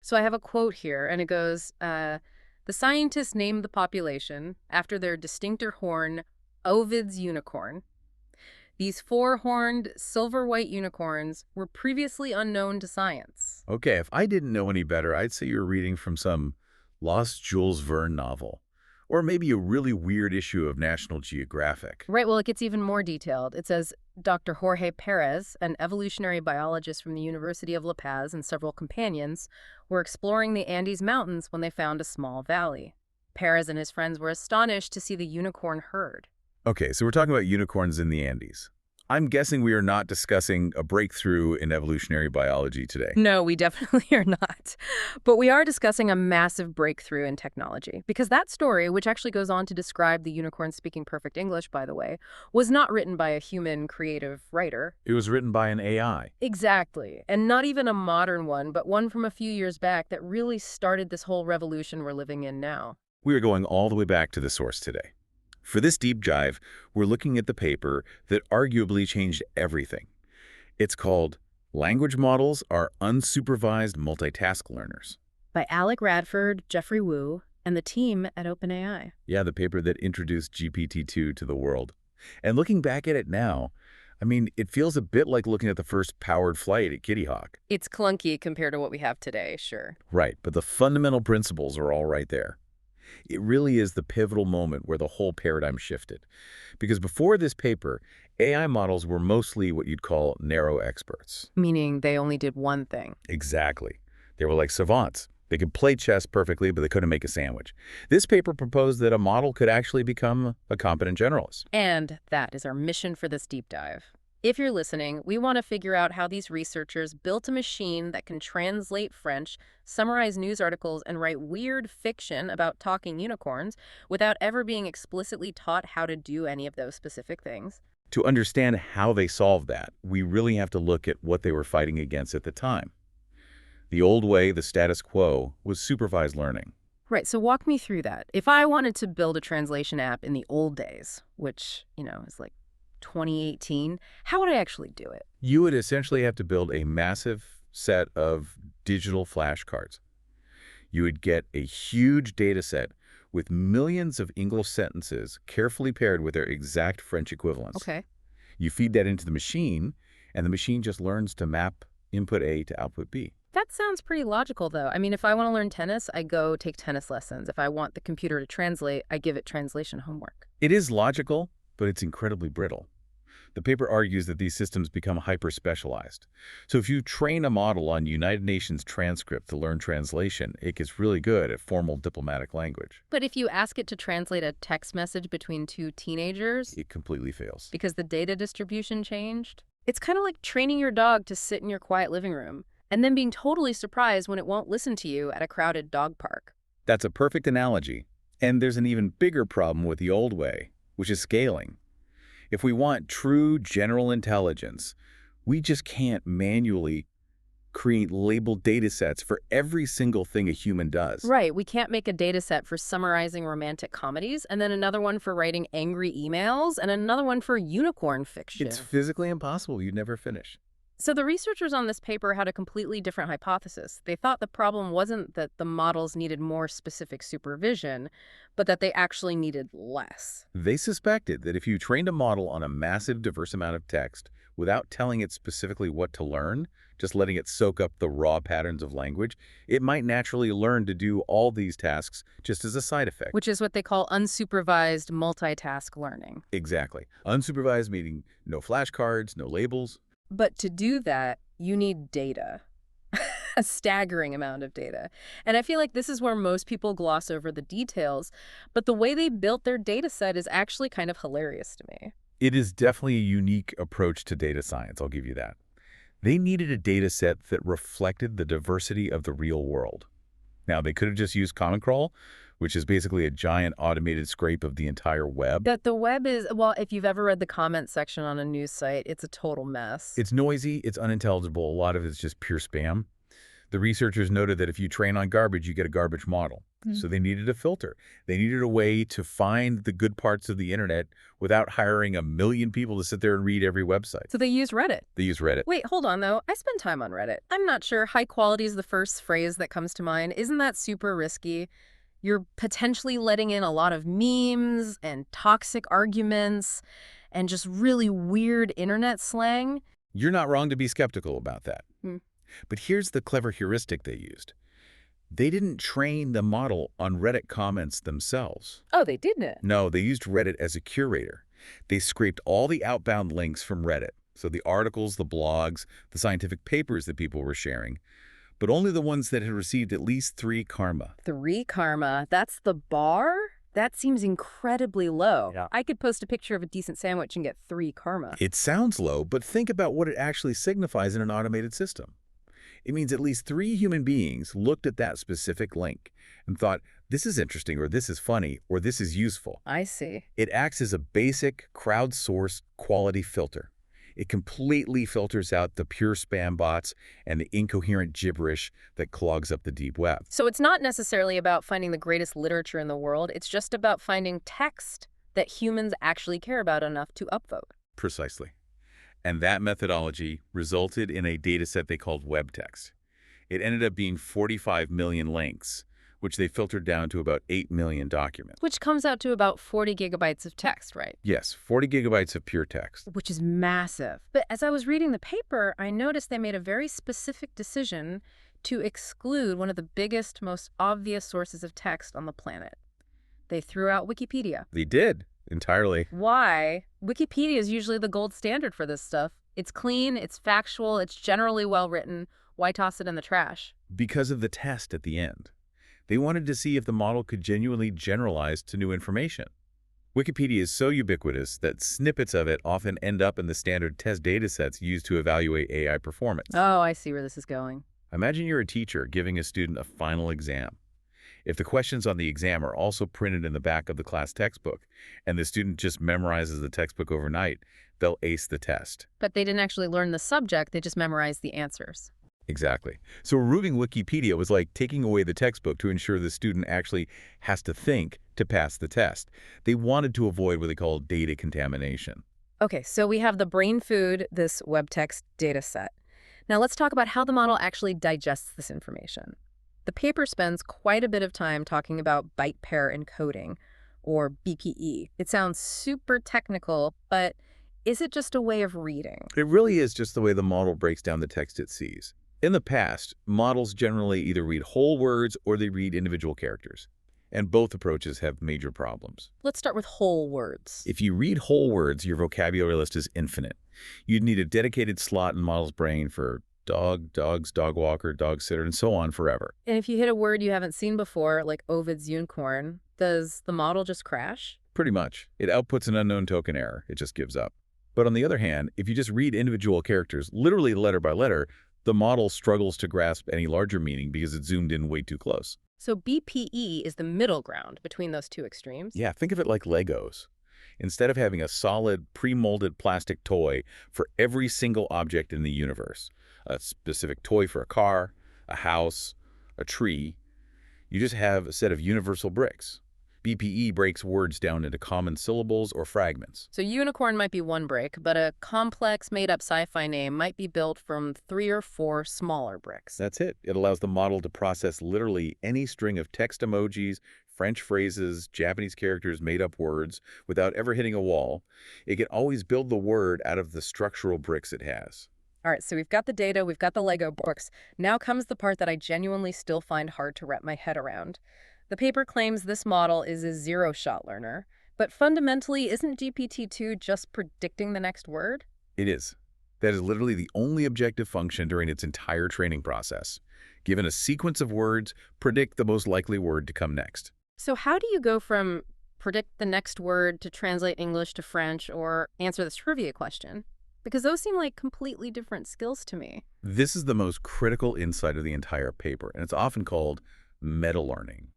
So I have a quote here, and it goes, the scientists named the population after their distinctor horn, Ovid's unicorn. These four-horned, silver-white unicorns were previously unknown to science. Okay, if I didn't know any better, I'd say you're reading from some lost Jules Verne novel. Or maybe a really weird issue of National Geographic. Right, well, it gets even more detailed. It says Dr. Jorge Perez, an evolutionary biologist from the University of La Paz, and several companions were exploring the Andes Mountains when they found a small valley. Perez and his friends were astonished to see the unicorn herd. Okay, so we're talking about unicorns in the Andes. I'm guessing we are not discussing a breakthrough in evolutionary biology today. No, we definitely are not. But we are discussing a massive breakthrough in technology. Because that story, which actually goes on to describe the unicorn speaking perfect English, by the way, was not written by a human creative writer. It was written by an AI. Exactly. And not even a modern one, but one from a few years back that really started this whole revolution we're living in now. We are going all the way back to the source today. For this deep dive, we're looking at the paper that arguably changed everything. It's called Language Models Are Unsupervised Multitask Learners. By Alec Radford, Jeffrey Wu, and the team at OpenAI. Yeah, the paper that introduced GPT-2 to the world. And looking back at it now, I mean, it feels a bit like looking at the first powered flight at Kitty Hawk. It's clunky compared to what we have today, sure. Right, but the fundamental principles are all right there. It really is the pivotal moment where the whole paradigm shifted. Because before this paper, AI models were mostly what you'd call narrow experts. Meaning they only did one thing. Exactly. They were like savants. They could play chess perfectly, but they couldn't make a sandwich. This paper proposed that a model could actually become a competent generalist. And that is our mission for this deep dive. If you're listening, we want to figure out how these researchers built a machine that can translate French, summarize news articles, and write weird fiction about talking unicorns without ever being explicitly taught how to do any of those specific things. To understand how they solved that, we really have to look at what they were fighting against at the time. The old way, the status quo, was supervised learning. Right, so walk me through that. If I wanted to build a translation app in the old days, which, is like 2018, how would I actually do it? You would essentially have to build a massive set of digital flashcards. You would get a huge data set with millions of English sentences carefully paired with their exact French equivalents. Okay. You feed that into the machine, and the machine just learns to map input A to output B. That sounds pretty logical, though. I mean, if I want to learn tennis, I go take tennis lessons. If I want the computer to translate, I give it translation homework. It is logical, but it's incredibly brittle. The paper argues that these systems become hyper-specialized. So if you train a model on United Nations transcript to learn translation, it gets really good at formal diplomatic language. But if you ask it to translate a text message between two teenagers, It completely fails. because the data distribution changed, it's kind of like training your dog to sit in your quiet living room and then being totally surprised when it won't listen to you at a crowded dog park. That's a perfect analogy. And there's an even bigger problem with the old way, which is scaling. If we want true general intelligence, we just can't manually create labeled data sets for every single thing a human does. Right, we can't make a data set for summarizing romantic comedies, and then another one for writing angry emails, and another one for unicorn fiction. It's physically impossible. You'd never finish. So the researchers on this paper had a completely different hypothesis. They thought the problem wasn't that the models needed more specific supervision, but that they actually needed less. They suspected that if you trained a model on a massive, diverse amount of text without telling it specifically what to learn, just letting it soak up the raw patterns of language, it might naturally learn to do all these tasks just as a side effect. Which is what they call unsupervised multitask learning. Exactly. Unsupervised meaning no flashcards, no labels. But to do that, you need data. A staggering amount of data. And I feel like this is where most people gloss over the details, but the way they built their data set is actually kind of hilarious to me. It is definitely a unique approach to data science, I'll give you that. They needed a data set that reflected the diversity of the real world. Now, they could have just used Common Crawl, which is basically a giant automated scrape of the entire web. That the web is, well, if you've ever read the comment section on a news site, it's a total mess. It's noisy, it's unintelligible, a lot of it's just pure spam. The researchers noted that if you train on garbage, you get a garbage model. So they needed a filter. They needed a way to find the good parts of the internet without hiring a million people to sit there and read every website. So they use Reddit. They use Reddit. Wait, hold on, though. I spend time on Reddit. I'm not sure high quality is the first phrase that comes to mind. Isn't that super risky? You're potentially letting in a lot of memes and toxic arguments and just really weird internet slang. You're not wrong to be skeptical about that. Hmm. But here's the clever heuristic they used. They didn't train the model on Reddit comments themselves. Oh, they didn't? No, they used Reddit as a curator. They scraped all the outbound links from Reddit, so the articles, the blogs, the scientific papers that people were sharing, but only the ones that had received at least 3 karma. 3 karma? That's the bar? That seems incredibly low. Yeah. I could post a picture of a decent sandwich and get 3 karma. It sounds low, but think about what it actually signifies in an automated system. It means at least 3 human beings looked at that specific link and thought, this is interesting, or this is funny, or this is useful. I see. It acts as a basic, crowdsourced quality filter. It completely filters out the pure spam bots and the incoherent gibberish that clogs up the deep web. So it's not necessarily about finding the greatest literature in the world. It's just about finding text that humans actually care about enough to upvote. Precisely. And that methodology resulted in a dataset they called web text. It ended up being 45 million links, which they filtered down to about 8 million documents. Which comes out to about 40 gigabytes of text, right? Yes, 40 gigabytes of pure text. Which is massive. But as I was reading the paper, I noticed they made a very specific decision to exclude one of the biggest, most obvious sources of text on the planet. They threw out Wikipedia. They did, entirely. Why? Wikipedia is usually the gold standard for this stuff. It's clean, it's factual, it's generally well-written. Why toss it in the trash? Because of the test at the end. They wanted to see if the model could genuinely generalize to new information. Wikipedia is so ubiquitous that snippets of it often end up in the standard test datasets used to evaluate AI performance. Oh, I see where this is going. Imagine you're a teacher giving a student a final exam. If the questions on the exam are also printed in the back of the class textbook, and the student just memorizes the textbook overnight, they'll ace the test. But they didn't actually learn the subject, they just memorized the answers. Exactly. So removing Wikipedia was like taking away the textbook to ensure the student actually has to think to pass the test. They wanted to avoid what they call data contamination. Okay, so we have the brain food, this web text data set. Now let's talk about how the model actually digests this information. The paper spends quite a bit of time talking about byte pair encoding, or BPE. It sounds super technical, but is it just a way of reading? It really is just the way the model breaks down the text it sees. In the past, models generally either read whole words or they read individual characters. And both approaches have major problems. Let's start with whole words. If you read whole words, your vocabulary list is infinite. You'd need a dedicated slot in the model's brain for dog, dogs, dog walker, dog sitter, and so on forever. And if you hit a word you haven't seen before, like Ovid's unicorn, does the model just crash? Pretty much. It outputs an unknown token error. It just gives up. But on the other hand, if you just read individual characters, literally letter by letter, the model struggles to grasp any larger meaning because it's zoomed in way too close. So BPE is the middle ground between those two extremes? Yeah, think of it like Legos. Instead of having a solid, pre-molded plastic toy for every single object in the universe, a specific toy for a car, a house, a tree, you just have a set of universal bricks. BPE breaks words down into common syllables or fragments. So unicorn might be one brick, but a complex made-up sci-fi name might be built from 3 or 4 smaller bricks. That's it. It allows the model to process literally any string of text emojis, French phrases, Japanese characters, made-up words, without ever hitting a wall. It can always build the word out of the structural bricks it has. All right, so we've got the data, we've got the Lego bricks. Now comes the part that I genuinely still find hard to wrap my head around. The paper claims this model is a zero-shot learner, but fundamentally, isn't GPT-2 just predicting the next word? It is. That is literally the only objective function during its entire training process. Given a sequence of words, predict the most likely word to come next. So how do you go from predict the next word to translate English to French or answer this trivia question? Because those seem like completely different skills to me. This is the most critical insight of the entire paper, and it's often called meta-learning.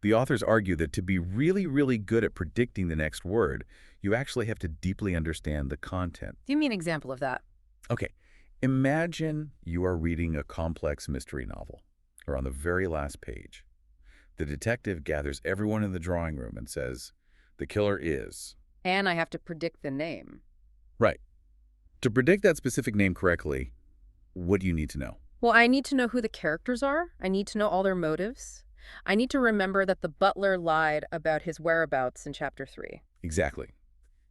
The authors argue that to be really, really good at predicting the next word, you actually have to deeply understand the content. Give me an example of that. Okay, Imagine you are reading a complex mystery novel, or on the very last page. The detective gathers everyone in the drawing room and says, the killer is. And I have to predict the name. Right. To predict that specific name correctly, what do you need to know? Well, I need to know who the characters are. I need to know all their motives. I need to remember that the butler lied about his whereabouts in Chapter 3. Exactly.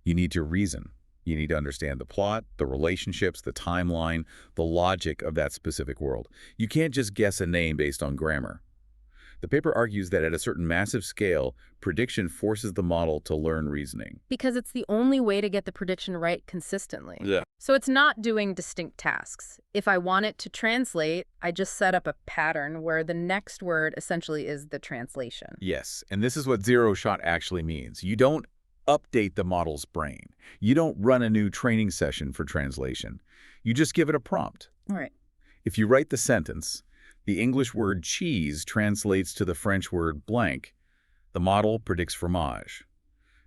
You need to reason. You need to understand the plot, the relationships, the timeline, the logic of that specific world. You can't just guess a name based on grammar. The paper argues that at a certain massive scale, prediction forces the model to learn reasoning. Because it's the only way to get the prediction right consistently. Yeah. So it's not doing distinct tasks. If I want it to translate, I just set up a pattern where the next word essentially is the translation. Yes, and this is what zero shot actually means. You don't update the model's brain. You don't run a new training session for translation. You just give it a prompt. All right. If you write the sentence, the English word cheese translates to the French word blank, the model predicts fromage.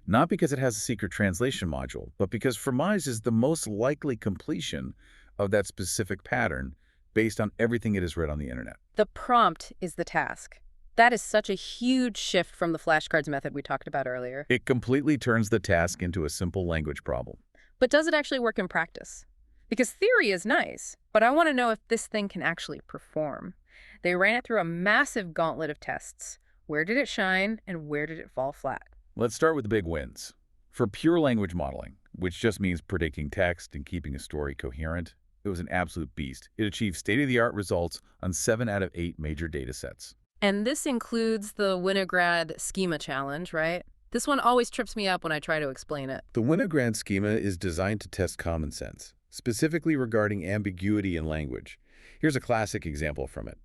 Not because it has a secret translation module, but because fromage is the most likely completion of that specific pattern based on everything it has read on the internet. The prompt is the task. That is such a huge shift from the flashcards method we talked about earlier. It completely turns the task into a simple language problem. But does it actually work in practice? Because theory is nice, but I want to know if this thing can actually perform. They ran it through a massive gauntlet of tests. Where did it shine and where did it fall flat? Let's start with the big wins. For pure language modeling, which just means predicting text and keeping a story coherent, it was an absolute beast. It achieved state-of-the-art results on 7 out of 8 major datasets. And this includes the Winograd Schema Challenge, right? This one always trips me up when I try to explain it. The Winograd schema is designed to test common sense, specifically regarding ambiguity in language. Here's a classic example from it.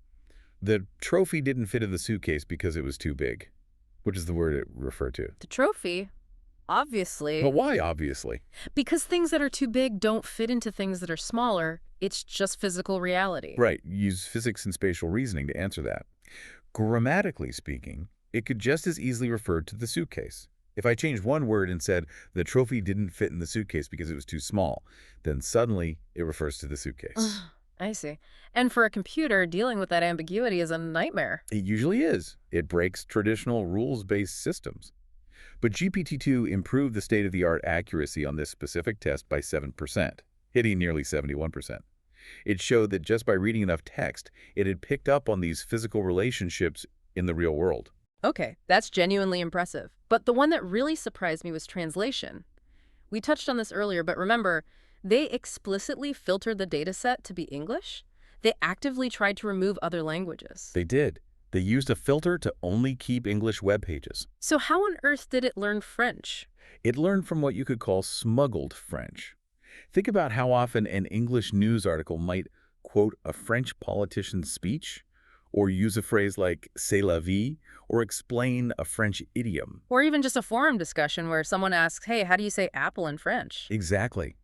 The trophy didn't fit in the suitcase because it was too big. Which is the word it referred to? The trophy? Obviously. But why obviously? Because things that are too big don't fit into things that are smaller. It's just physical reality. Right. Use physics and spatial reasoning to answer that. Grammatically speaking, it could just as easily refer to the suitcase. If I changed one word and said the trophy didn't fit in the suitcase because it was too small, then suddenly it refers to the suitcase. I see. And for a computer, dealing with that ambiguity is a nightmare. It usually is. It breaks traditional rules-based systems. But GPT-2 improved the state-of-the-art accuracy on this specific test by 7%, hitting nearly 71%. It showed that just by reading enough text, it had picked up on these physical relationships in the real world. Okay, that's genuinely impressive. But the one that really surprised me was translation. We touched on this earlier, but remember, they explicitly filtered the dataset to be English. They actively tried to remove other languages. They did. They used a filter to only keep English web pages. So how on earth did it learn French? It learned from what you could call smuggled French. Think about how often an English news article might quote a French politician's speech, or use a phrase like c'est la vie, or explain a French idiom. Or even just a forum discussion where someone asks, hey, how do you say apple in French? Exactly.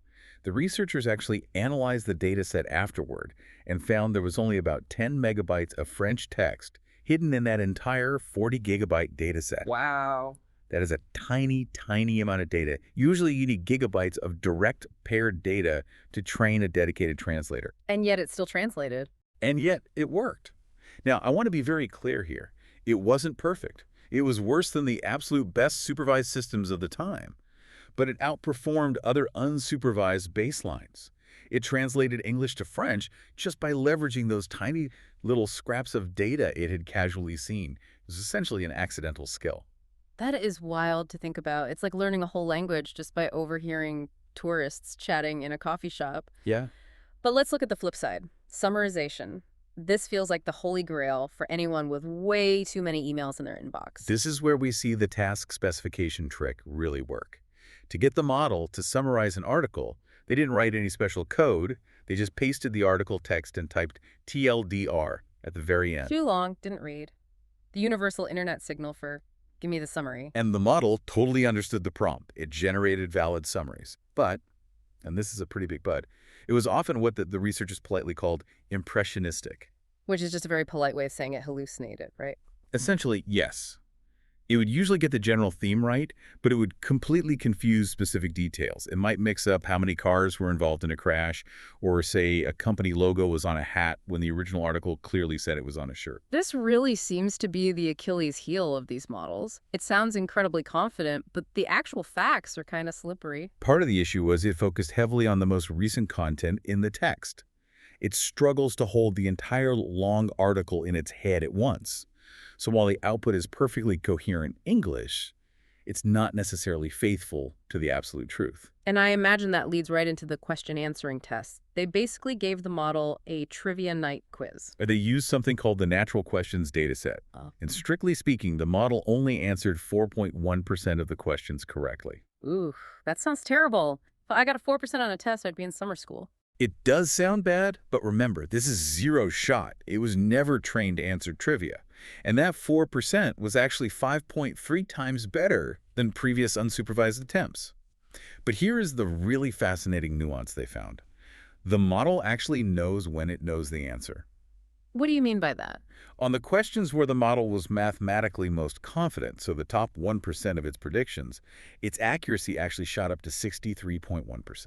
The researchers actually analyzed the dataset afterward and found there was only about 10 megabytes of French text hidden in that entire 40-gigabyte dataset. Wow. That is a tiny, tiny amount of data. Usually you need gigabytes of direct paired data to train a dedicated translator. And yet it's still translated. And yet it worked. Now, I want to be very clear here. It wasn't perfect. It was worse than the absolute best supervised systems of the time. But it outperformed other unsupervised baselines. It translated English to French just by leveraging those tiny little scraps of data it had casually seen. It was essentially an accidental skill. That is wild to think about. It's like learning a whole language just by overhearing tourists chatting in a coffee shop. Yeah. But let's look at the flip side. Summarization. This feels like the holy grail for anyone with way too many emails in their inbox. This is where we see the task specification trick really work. To get the model to summarize an article, they didn't write any special code. They just pasted the article text and typed TLDR at the very end. Too long, didn't read. The universal internet signal for give me the summary. And the model totally understood the prompt. It generated valid summaries. But, and this is a pretty big but, it was often what the researchers politely called impressionistic. Which is just a very polite way of saying it hallucinated, right? Essentially, yes. It would usually get the general theme right, but it would completely confuse specific details. It might mix up how many cars were involved in a crash, or say a company logo was on a hat when the original article clearly said it was on a shirt. This really seems to be the Achilles heel of these models. It sounds incredibly confident, but the actual facts are kind of slippery. Part of the issue was it focused heavily on the most recent content in the text. It struggles to hold the entire long article in its head at once. So while the output is perfectly coherent English, it's not necessarily faithful to the absolute truth. And I imagine that leads right into the question answering test. They basically gave the model a trivia night quiz. They used something called the natural questions dataset. And strictly speaking, the model only answered 4.1% of the questions correctly. Ooh, that sounds terrible. If I got a 4% on a test, I'd be in summer school. It does sound bad, but remember, this is zero shot. It was never trained to answer trivia. And that 4% was actually 5.3 times better than previous unsupervised attempts. But here is the really fascinating nuance they found. The model actually knows when it knows the answer. What do you mean by that? On the questions where the model was mathematically most confident, so the top 1% of its predictions, its accuracy actually shot up to 63.1%.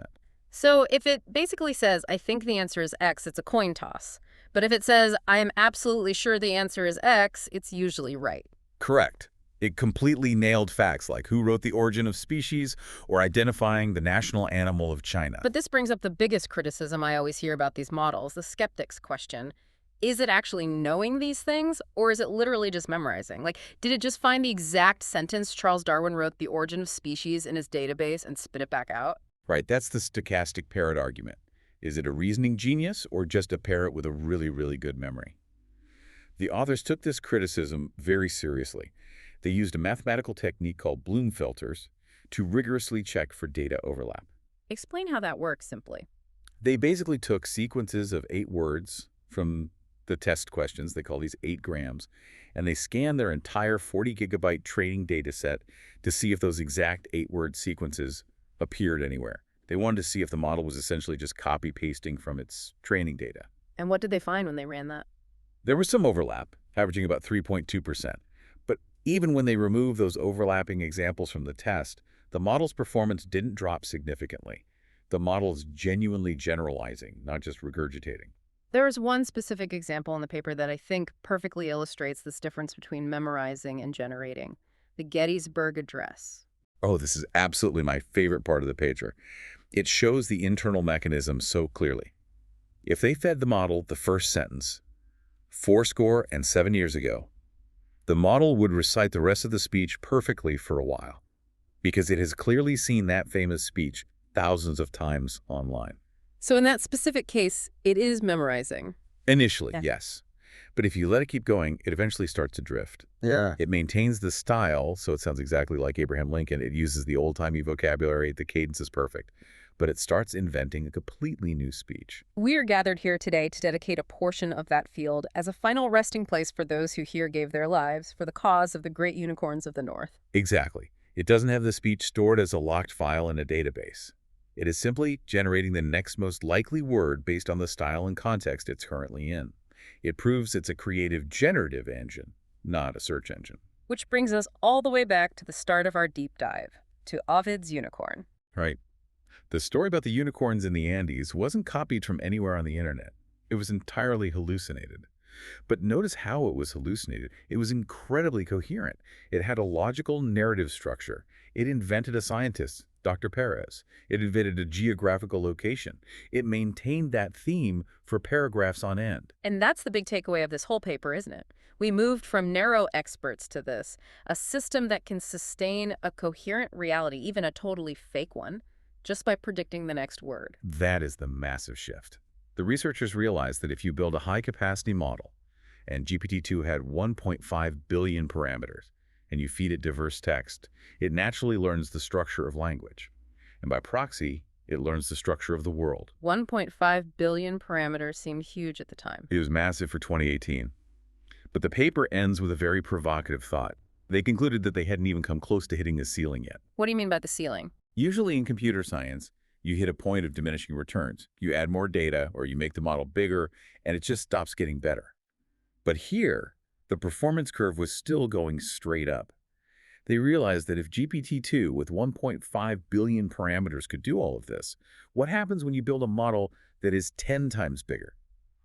So if it basically says, I think the answer is X, it's a coin toss. But if it says, I am absolutely sure the answer is X, it's usually right. Correct. It completely nailed facts like who wrote The Origin of Species or identifying the national animal of China. But this brings up the biggest criticism I always hear about these models, the skeptic's question. Is it actually knowing these things, or is it literally just memorizing? Like, did it just find the exact sentence Charles Darwin wrote The Origin of Species in his database and spit it back out? Right, that's the stochastic parrot argument. Is it a reasoning genius or just a parrot with a really, really good memory? The authors took this criticism very seriously. They used a mathematical technique called Bloom filters to rigorously check for data overlap. Explain how that works simply. They basically took sequences of 8 words from the test questions, they call these 8 grams, and they scanned their entire 40-gigabyte training data set to see if those exact 8-word sequences appeared anywhere. They wanted to see if the model was essentially just copy-pasting from its training data. And what did they find when they ran that? There was some overlap, averaging about 3.2%. But even when they removed those overlapping examples from the test, the model's performance didn't drop significantly. The model's genuinely generalizing, not just regurgitating. There is one specific example in the paper that I think perfectly illustrates this difference between memorizing and generating. The Gettysburg Address. Oh, this is absolutely my favorite part of the paper. It shows the internal mechanism so clearly. If they fed the model the first sentence, 7 years ago, the model would recite the rest of the speech perfectly for a while, because it has clearly seen that famous speech thousands of times online. So in that specific case, it is memorizing. Initially, Yeah. yes. But if you let it keep going, it eventually starts to drift. Yeah. It maintains the style, so it sounds exactly like Abraham Lincoln. It uses the old-timey vocabulary. The cadence is perfect. But it starts inventing a completely new speech. We are gathered here today to dedicate a portion of that field as a final resting place for those who here gave their lives for the cause of the great unicorns of the North. Exactly. It doesn't have the speech stored as a locked file in a database. It is simply generating the next most likely word based on the style and context it's currently in. It proves it's a creative generative engine, not a search engine. Which brings us all the way back to the start of our deep dive, to Ovid's unicorn. Right. The story about the unicorns in the Andes wasn't copied from anywhere on the internet. It was entirely hallucinated. But notice how it was hallucinated. It was incredibly coherent. It had a logical narrative structure. It invented a scientist, Dr. Perez. It invented a geographical location. It maintained that theme for paragraphs on end. And that's the big takeaway of this whole paper, isn't it? We moved from narrow experts to this, a system that can sustain a coherent reality, even a totally fake one, just by predicting the next word. That is the massive shift. The researchers realized that if you build a high-capacity model, and GPT-2 had 1.5 billion parameters, and you feed it diverse text, it naturally learns the structure of language. And by proxy, it learns the structure of the world. 1.5 billion parameters seemed huge at the time. It was massive for 2018. But the paper ends with a very provocative thought. They concluded that they hadn't even come close to hitting the ceiling yet. What do you mean by the ceiling? Usually in computer science, you hit a point of diminishing returns. You add more data or you make the model bigger, and it just stops getting better. But here, the performance curve was still going straight up. They realized that if GPT-2 with 1.5 billion parameters could do all of this, what happens when you build a model that is 10 times bigger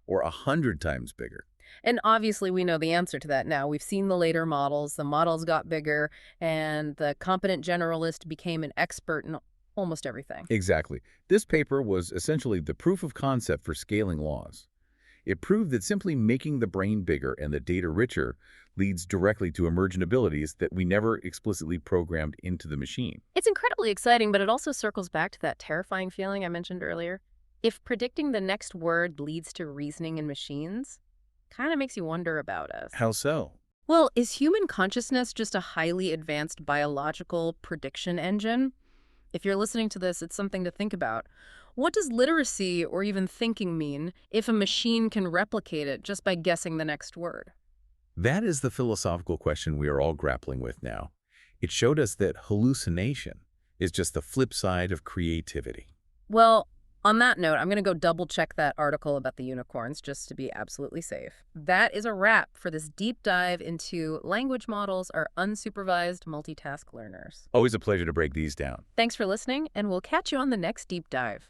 or 100 times bigger? And obviously, we know the answer to that now. We've seen the later models. The models got bigger, and the competent generalist became an expert in almost everything. Exactly. This paper was essentially the proof of concept for scaling laws. It proved that simply making the brain bigger and the data richer leads directly to emergent abilities that we never explicitly programmed into the machine. It's incredibly exciting, but it also circles back to that terrifying feeling I mentioned earlier. If predicting the next word leads to reasoning in machines, kind of makes you wonder about us. How so? Well, is human consciousness just a highly advanced biological prediction engine? If you're listening to this, it's something to think about. What does literacy or even thinking mean if a machine can replicate it just by guessing the next word? That is the philosophical question we are all grappling with now. It showed us that hallucination is just the flip side of creativity. Well, on that note, I'm going to go double check that article about the unicorns just to be absolutely safe. That is a wrap for this deep dive into language models are unsupervised multitask learners. Always a pleasure to break these down. Thanks for listening, and we'll catch you on the next deep dive.